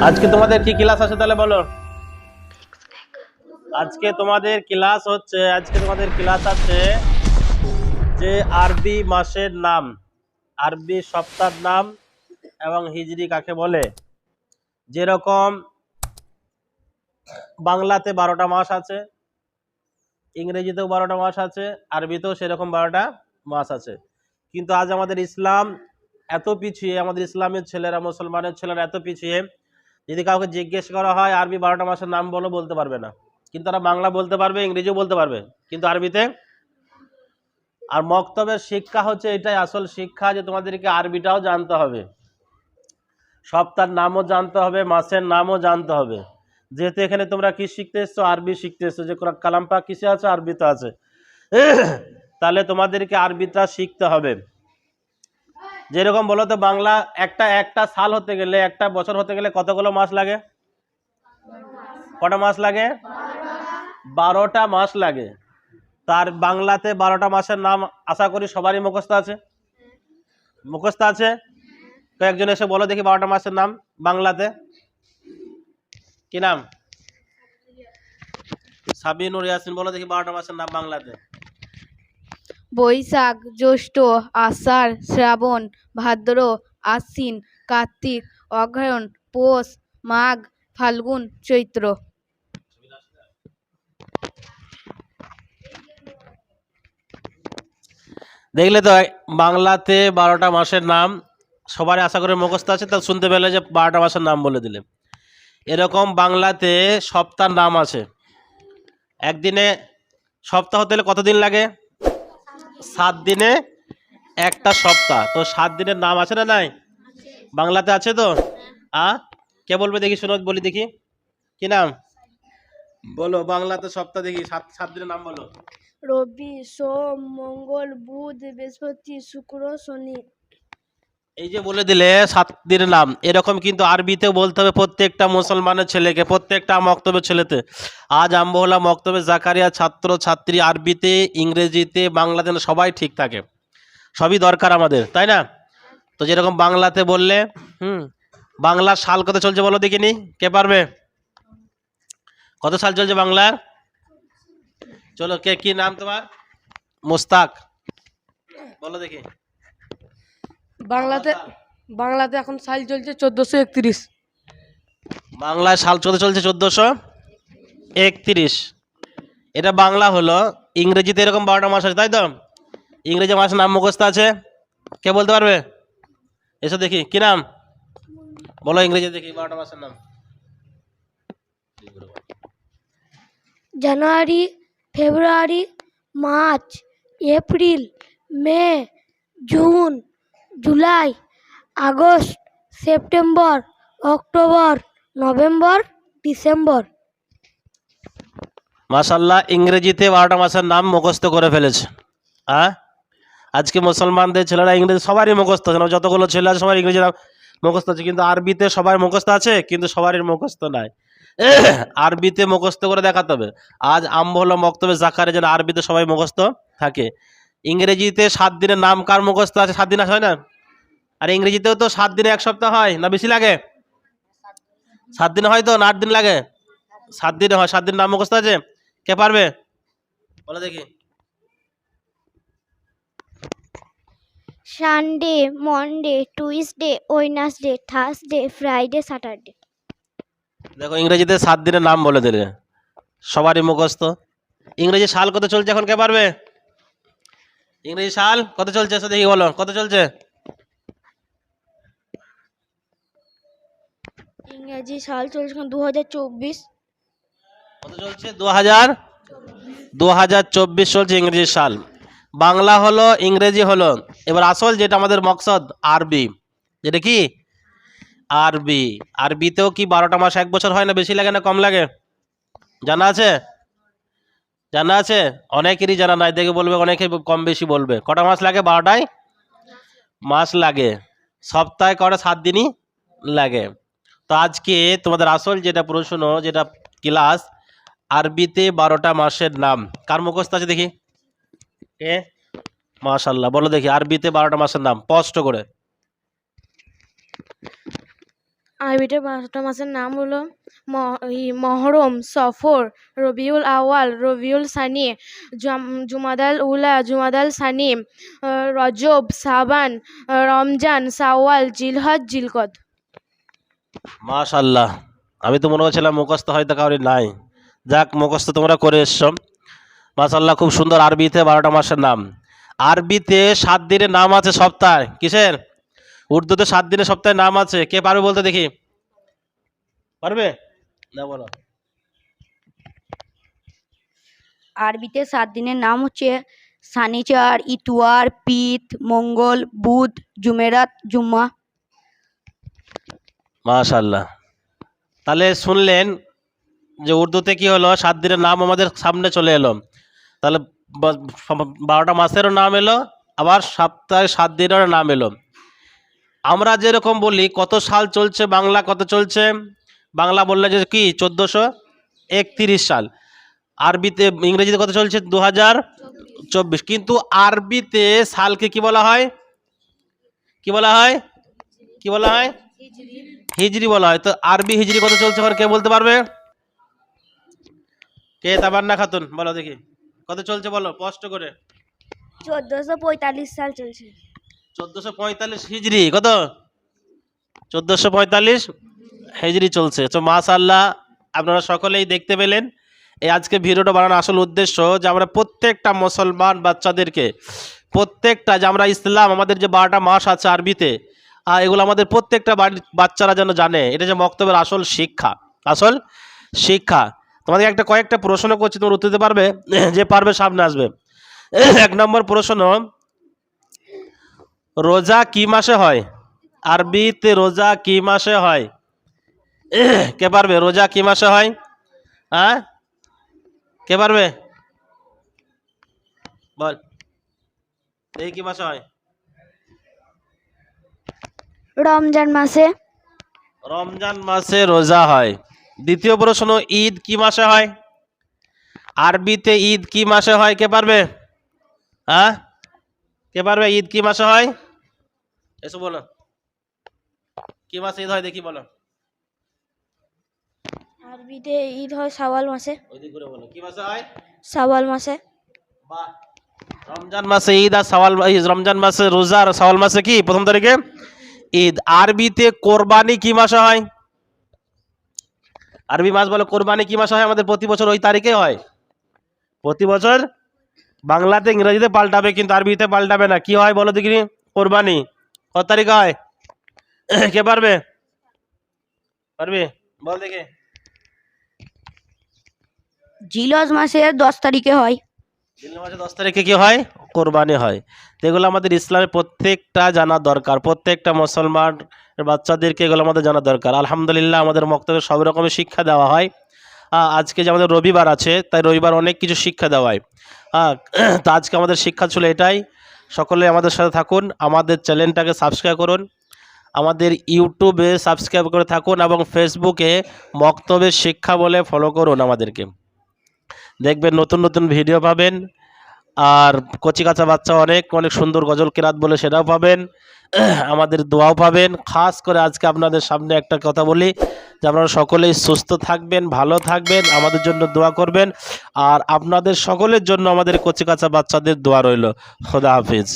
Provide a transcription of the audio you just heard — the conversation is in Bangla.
আজকে তোমাদের কি ক্লাস আছে তাহলে বলো। আজকে তোমাদের ক্লাস আছে যে আরবি মাসের নাম, আরবি সপ্তাহের নাম এবং হিজরি কাকে বলে। যেরকম বাংলাতে 12টা মাস আছে, ইংরেজিতেও 12টা মাস আছে, আরবিতেও সেরকম 12টা মাস আছে। কিন্তু আজ আমাদের ইসলাম এত পিছিয়ে, আমাদের ইসলামের ছেলেরা, মুসলমানের ছেলেরা এত পিছিয়ে, যদি কাউকে জিজ্ঞেস করা হয় আরবি 12টা মাসের নাম বলো, বলতে পারবে না। কিন্তু তারা বাংলা বলতে পারবে, ইংরেজিও বলতে পারবে, কিন্তু আরবিতে। আর মক্তবের শিক্ষা হচ্ছে এটাই আসল শিক্ষা, যে তোমাদেরকে আরবিটাও জানতে হবে, সপ্তাহের নামও জানতে হবে, মাসের নামও জানতে হবে। যেহেতু এখানে তোমরা কি শিখতে এসছো, আরবি শিখতে এসছো, যে কালাম পাক কিসে আছে, আরবিতে আছে, তাহলে তোমাদেরকে আরবিটা শিখতে হবে। যেরকম বলো তো, বাংলা একটা সাল হতে গেলে, একটা বছর হতে গেলে কতগুলো মাস লাগে? কটা মাস লাগে? 12টা মাস লাগে। তার বাংলাতে 12টা মাসের নাম আশা করি সবারই মুখস্থ আছে, মুখস্থ আছে। কয়েকজন এসে বলো দেখি 12টা মাসের নাম বাংলাতে। কি নাম? সাবিনুর ইয়াসিন, বলো দেখি 12টা মাসের নাম বাংলাতে। বৈশাখ, জ্যৈষ্ঠ, আষাঢ়, শ্রাবণ, ভাদ্র, আশ্বিন, কার্তিক, অগ্রহায়ণ, পৌষ, মাঘ, ফাল্গুন, চৈত্র। দেখলে তো, বাংলাতে 12টা মাসের নাম সবারই আশা করে মুখস্থ আছে, তা শুনতে পেলে যে 12টা মাসের নাম বলে দিলে। এরকম বাংলাতে সপ্তাহের নাম আছে। একদিনে সপ্তাহ হতে গেলে কতদিন লাগে? 7 দিনে একটা সপ্তাহ। তো 7 দিনের নাম আছে না নাই? বাংলাতে আছে তো। কে বলবে দেখি, শুনো বলি দেখি। কি নাম বলো বাংলাতে সপ্তাহ, দেখি 7 দিনের নাম বলো। রবি, সোম, মঙ্গল, বুধ, বৃহস্পতি, শুক্র, শনি। এই যে বলে দিলে 7 দিনের নাম, এরকম কিন্তু আরবিতেও বলতে হবে প্রত্যেকটা মুসলমানের ছেলেকে, প্রত্যেকটা মক্তবের ছেলেতে। আজ আম্বহলা মক্তবে জাকারিয়া ছাত্র ছাত্রী আরবিতে, ইংরেজিতে, বাংলাতে সবাই ঠিক থাকে, সবই দরকার আমাদের, তাই না? তো যেরকম বাংলাতে বললে, বাংলার সাল কত চলছে বলো দেখিনি, কে পারবে? কত সাল চলছে বাংলা? চলো, কে, কি নাম তোমার? মুস্তাক, বলো দেখি। বাংলাতে এখন সাল চলছে 1431। বাংলায় সাল চলছে 1431। এটা বাংলা হলো। ইংরেজিতে এরকম 12টা মাস আছে, তাই তো? ইংরেজি মাসের নাম মুখস্থ আছে, কে বলতে পারবে? এসো দেখি, কি নাম বলো ইংরেজি দেখি 12টা মাসের নাম। January, February, March, April, May, June, July, August, September, October, November, December. মাশাআল্লাহ, ইংরেজিতে 12টা মাসের নাম মুখস্থ করে ফেলেছে। আজকে মুসলমানদের ছেলেরা ইংরেজি সবারই মুখস্থ আছে, যতগুলো ছেলে আছে সবার ইংরেজি নাম মুখস্থ আছে, কিন্তু আরবিতে সবাই মুখস্থ আছে, কিন্তু সবারই মুখস্থ নাই। আরবিতে মুখস্থ করে দেখাতে হবে। আজ আম্বহলা মক্তবে জাকারে যেন আরবিতে সবাই মুখস্থ থাকে। ইংরেজিতে 7 দিনের নাম কার মুখস্থ আছে? 7 দিন হয় না? আর ইংরেজিতেও তো 7 দিনে এক সপ্তাহ হয় না, বেশি লাগে? 7 দিনে হয় তো, না 8 দিন লাগে? 7 দিনে হয়। 7 দিন নাম মুখস্থ আছে, কে পারবে বলো দেখি। Sunday, Monday, Tuesday, Wednesday, Thursday, Friday, Saturday. দেখো, ইংরেজিতে 7 দিনের নাম বলে দিলে, সবারই মুখস্থ। ইংরেজি সাল কত চলছে এখন, কে পারবে? ইংরেজি সাল কত চলছে এসে দেখি, বলো কত চলছে। ইংরেজি সাল চলছে 2024। কত চলছে? 2024 চলছে ইংরেজি সাল। বাংলা হলো, ইংরেজি হলো। এবার আসল যেটা আমাদের মকসদ, আরবি। যেটা কি আরবি। আরবিতেও কি 12টা মাস এক বছর হয় না? বেশি লাগে না কম লাগে? জানা আছে? জানা আছে? অনেকেরই জানা নাই, দেখে বলবে, অনেকে কম বেশি বলবে। কটা মাস লাগে? 12টাই মাস লাগে। সপ্তাহে কটা? 7 দিনই লাগে। তো আজকে তোমাদের আসল যেটা প্রশ্ন, যেটা ক্লাস, আরবিতে 12টা মাসের নাম কার মুখস্থ আছে দেখি। এ মাশাআল্লাহ, বলো দেখি আরবিতে 12টা মাসের নাম স্পষ্ট করে। আরবিতে 12টা মাসের নাম হলো মহরম, সফর, রবিউল আওয়াল, রবিউল সানি, জুমাদাল উলা, জুমাদাল সানি, রজব, সাবান, রমজান, শাওয়াল, জিলহজ, জিলকদ। মাশাল্লাহ, আমি তো মনে করছিলাম মুখস্থ হয়তো কাউরি নাই। যাক, মুখস্থ তোমরা করে এসছো। মাশাল্লাহ, খুব সুন্দর। আরবিতে 12টা মাসের নাম। আরবিতে 7 দিনের নাম আছে সপ্তাহে। কিসের? উর্দুতে 7 দিনের সপ্তাহে নাম আছে। কে পারবে বলতে দেখি? পারবে না? বলো। আরবিতে 7 দিনের নাম হচ্ছে সানিচার, ইতুয়ার, পিত, মঙ্গল, বুধ, জুমেরাত, জুম্মা। মাশাল্লাহ, তাহলে শুনলেন যে উর্দুতে কি হলো, 7 দিনের নাম আমাদের সামনে চলে এলো। তাহলে 12টা মাসেরও নাম এলো, আবার সপ্তাহে 7 দিনেরও নাম এলো। আমরা যেরকম বলি কত সাল চলছে, বাংলা কত চলছে, বাংলা বললে যে কি 1431 সাল। আরবিতে, ইংরেজিতে কত চলছে? 2024। কিন্তু আরবিতে সালকে কি বলা হয়? কি বলা হয়? কি বলা হয়? হিজরি বলা হয়। তো আরবি হিজরি কত চলছে এখন কে বলতে পারবে? কে? তাবান্না খাতুন, বলো দেখি কত চলছে, বলো স্পষ্ট করে। 1445 সাল চলছে। 1445 হিজরি। কত? 1445 হিজরি চলছে। তো মাশাআল্লাহ, আপনারা সকলেই দেখতে পেলেন। এই আজকে ভিডিওটা বানানোর আসল উদ্দেশ্য যে আমরা প্রত্যেকটা মুসলমান বাচ্চাদেরকে, প্রত্যেকটা যে আমরা ইসলাম, আমাদের যে 12টা মাস আছে আরবিতে, এগুলো আমাদের প্রত্যেকটা বাড়ির বাচ্চারা যেন জানে। এটা যে মক্তবের আসল শিক্ষা, আসল শিক্ষা। তোমাদের একটা কয়েকটা প্রশ্ন করছি, তোমরা উত্তর দিতে পারবে? যে পারবে সামনে আসবে। 1 নম্বর প্রশ্ন, রোজা কি মাসে হয়? আরবিতে রোজা কি মাসে হয়? কে পারবে? রোজা কি মাসে হয়? হ্যাঁ, কে পারবে? বল, এই কি মাসে হয়? রমজান মাসে। রমজান মাসে রোজা হয়। দ্বিতীয় প্রশ্ন, ঈদ কি মাসে হয়? আরবিতে ঈদ কি মাসে হয়? কে পারবে? হ্যাঁ, কে পারবে? ঈদ কি মাসে হয়? এসো বলো, কি মাসে ঈদ হয় দেখি, বলো। আরবিতে ঈদ হয় শাওয়াল মাসে। ওইদিক করে বলো, কি মাসে হয়? শাওয়াল মাসে। বাহ, রমজান মাসে ঈদ আর শাওয়াল, রমজান মাসে রোজা আর শাওয়াল মাসে কি প্রথম তারিখে ঈদ। আরবিতে কোরবানি কি মাসে হয়? আরবি মাস বলো, কোরবানি কি মাসে হয়? আমাদের প্রতি বছর ওই তারিখে হয়। প্রতি বছর বাংলাতে ইংরেজিতে পাল্টাবে, কিন্তু আরবিতে পাল্টাবে না। কি হয় বলো দেখি? কোরবানি কত তারিখে হয়? কে পারবে? পারবে? বল দেখি। জিলহজ মাসের 10 তারিখে হয়। জিলহজ মাসে 10 তারিখে কি হয়? কোরবানি হয়। তো এগুলো আমাদের ইসলামের প্রত্যেকটা জানা দরকার, প্রত্যেকটা মুসলমান বাচ্চাদেরকে এগুলো আমাদের জানা দরকার। আলহামদুলিল্লাহ, আমাদের মক্তবে সব রকমের শিক্ষা দেওয়া হয়। আজকে যে আমাদের রবিবার আছে, তাই রবিবার অনেক কিছু শিক্ষা দেওয়া হয়। তো আজকে আমাদের শিক্ষা ছিল এটাই। সকলে আমাদের সাথে থাকুন, আমাদের চ্যানেলটাকে সাবস্ক্রাইব করুন, আমাদের ইউটিউবে সাবস্ক্রাইব করে থাকুন, এবং ফেসবুকে মক্তবের শিক্ষা বলে ফলো করুন আমাদেরকে। দেখবেন নতুন নতুন ভিডিও পাবেন। আর কচি কাঁচা বাচ্চা অনেক অনেক সুন্দর গজল কেরাত বলে সেটাও পাবেন। আমাদের দোয়াও পাবেন। খাস করে আজকে আপনাদের সামনে একটা কথা বলি, যে আপনারা সকলেই সুস্থ থাকবেন, ভালো থাকবেন, আমাদের জন্য দোয়া করবেন। আর আপনাদের সকলের জন্য আমাদের কচি কাঁচা বাচ্চাদের দোয়া রইল। খোদা হাফিজ।